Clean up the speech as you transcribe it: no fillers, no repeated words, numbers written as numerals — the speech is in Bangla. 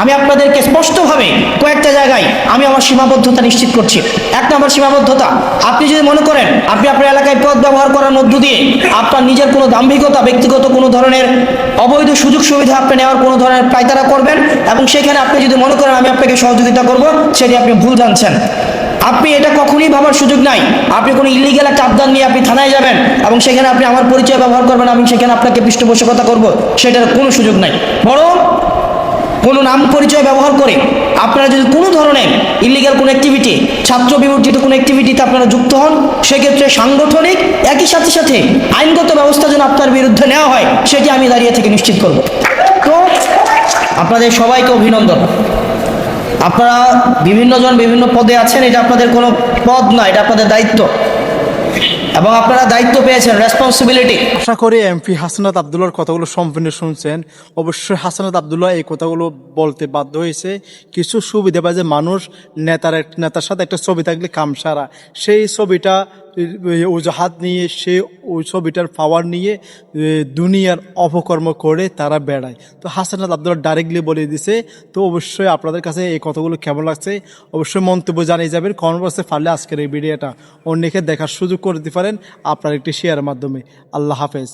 আমি আপনাদেরকে স্পষ্টভাবে কয়েকটা জায়গায় আমি আমার সীমাবদ্ধতা নিশ্চিত করছি। এক নম্বর সীমাবদ্ধতা, আপনি যদি মনে করেন আপনি আপনার এলাকায় পথ ব্যবহার করার মধ্য দিয়ে আপনার নিজের কোনো দাম্ভিকতা, ব্যক্তিগত কোনো ধরনের অবৈধ সুযোগ সুবিধা আপনি নেওয়ার কোনো ধরনের পায়তারা করবেন, এবং সেখানে আপনি যদি মনে করেন আমি আপনাকে সহযোগিতা করব, সেটি আপনি ভুল জানছেন। আপনি এটা কখনোই ভাবার সুযোগ নাই। আপনি কোনো ইলিগাল একটা আবদার নিয়ে আপনি থানায় যাবেন এবং সেখানে আপনি আমার পরিচয় ব্যবহার করবেন, আমি সেখানে আপনাকে পৃষ্ঠপোষকতা করব, সেটার কোনো সুযোগ নাই। বরং কোনো নাম পরিচয় ব্যবহার করে আপনারা যদি কোনো ধরনের ইলিগাল কোনো অ্যাক্টিভিটি, ছাত্র বিবর্জিত কোনো অ্যাক্টিভিটিতে আপনারা যুক্ত হন, সেক্ষেত্রে সাংগঠনিক একই সাথে সাথে আইনগত ব্যবস্থা যেন আপনার বিরুদ্ধে নেওয়া হয়, সেটি আমি দাঁড়িয়ে থেকে নিশ্চিত করব। তো আপনাদের সবাইকে অভিনন্দন। আপনারা বিভিন্ন জন বিভিন্ন পদে আছেন, এটা আপনাদের কোনো পদ না, এটা আপনাদের দায়িত্ব, এবং আপনারা দায়িত্ব পেয়েছেন, রেসপন্সিবিলিটি। আশা করি এমপি হাসনাত আবদুল্লাহর কথাগুলো সম্পূর্ণ শুনছেন। অবশ্যই হাসনাত আবদুল্লাহ এই কথাগুলো বলতে বাধ্য হয়েছে। কিছু সুবিধা পায় যে মানুষ নেতার সাথে একটা ছবি থাকলে কাম সারা, সেই ছবিটা অজুহাত নিয়ে সে ওই ছবিটার পাওয়ার নিয়ে দুনিয়ার অপকর্ম করে তারা বেড়ায়। তো হাসনাত আবদুল্লাহ ডাইরেক্টলি বলে দিছে। তো অবশ্যই আপনাদের কাছে এই কথাগুলো কেমন লাগছে অবশ্যই মন্তব্য জানিয়ে যাবেন। কমেন্ট বক্সে পারলে আজকের এই ভিডিওটা অন্যকে দেখার সুযোগ করে দিতে পারেন আপনার একটি শেয়ারের মাধ্যমে। আল্লাহ হাফেজ।